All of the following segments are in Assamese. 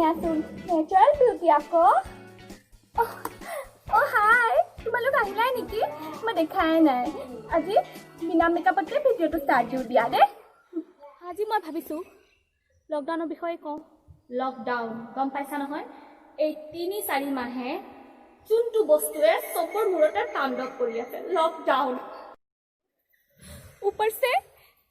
ধুনীয়াচোন নেচাৰেল বিউটি আকৌ হাই তোমালোক আহিলাই নেকি মই দেখাই নাই আজি বিনা মেকআপতে ভিডিঅ'টো ষ্টাৰ্ট দিওঁ দিয়া দেই আজি মই ভাবিছোঁ লকডাউনৰ বিষয়ে কওঁ লকডাউন গম পাইছা নহয় এই ৩-৪ মাহে যোনটো বস্তুৱে চবৰ মূৰতে তাণ্ডৱ কৰি আছে লকডাউন ऊपर से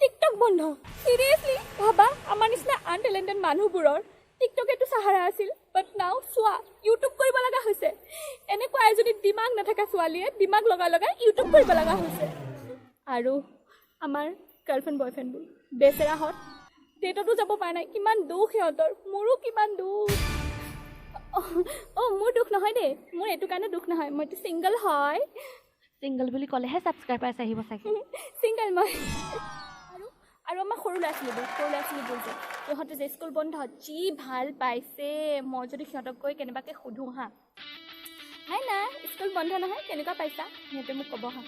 टिकटॉक बंद सीरियसली भाबा आमार निचिना अनटेलेंटेड मानुहबुৰৰ टिकटकेটো सहारा আছিল बट नाउ सोआ यूट्यूब কৰিব লগা হৈছে এনেকুৱা এজনী দিমাগ নাথাকা ছোৱালীয়ে দিমাগ লগাই यूट्यूब কৰিব লগা হৈছে আৰু আমাৰ গাৰ্লফ্ৰেণ্ড বয়ফ্ৰেণ্ডবোৰ বেচেৰাহত ডেটতো যাব পৰা নাই কিমান দুখ সিহঁতৰ মোৰো কিমান দুখ মোৰ দুখ নহয় দেই মোৰ এইটো কাৰণে দুখ নহয় মইতো সিংগল হয় सिंगल বুলি কলেহে সাবস্ক্ৰাইবাৰ্ছ আহিব চাগে সিংগল মই আৰু আমাৰ সৰু ল'ৰা ছোৱালীবোৰ যে সিহঁতে যে স্কুল বন্ধ যি ভাল পাইছে মই যদি সিহঁতক গৈ কেনেবাকৈ সুধোঁ হা নাই না স্কুল বন্ধ নহয় কেনেকুৱা পাইছা সিহঁতে মোক ক'ব হা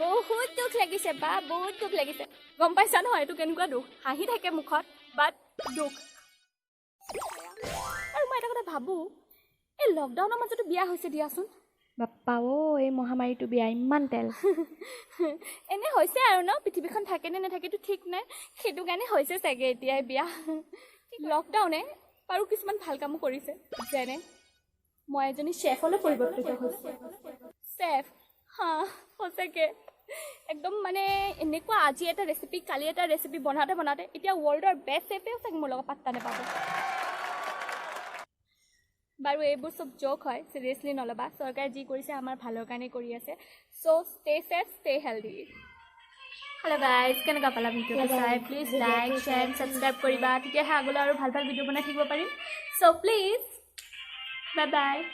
বহুত দুখ লাগিছে বা বহুত দুখ লাগিছে গম পাইছা নহয় এইটো কেনেকুৱা দুখ হাঁহি থাকে মুখত বাট দুখ আৰু মই এটা কথা ভাবোঁ এই লকডাউনৰ মাজতো বিয়া হৈছে দিয়াচোন বাপ্পা এই মহামাৰীটো বিয়া ইমান তেল এনে হৈছে আৰু ন পৃথিৱীখন থাকে নে নাথাকেতো ঠিক নাই সেইটো কাৰণে হৈছে চাগে এতিয়াই বিয়া লকডাউনে বাৰু কিছুমান ভাল কামো কৰিছে যেনে মই এজনী চেফলৈ পৰিৱৰ্তিত হৈছোঁ চেফ হা সঁচাকৈ একদম মানে এনেকুৱা আজি এটা ৰেচিপি কালি এটা ৰেচিপি বনাওঁতে এতিয়া ৱৰ্ল্ডৰ বেষ্ট চেফেও চাগে মোৰ লগত পাত্তা নাপাব বাৰু এইবোৰ সব জোক হয় সিৰিয়াসলি নলবা সৰকাৰে যি কৰিছে আমাৰ ভালৰ কাৰণে কৰি আছে so stay safe stay healthy hello' guys কেনেকুৱা পালা ভিডিঅ'টো চাই প্লিজ লাইক শ্বেয়াৰ ছাবস্ক্ৰাইব কৰিবা তেতিয়াহে আগলৈ আৰু ভাল ভিডিঅ' বনাই থাকিব পাৰিম সো প্লিজ বাই বাই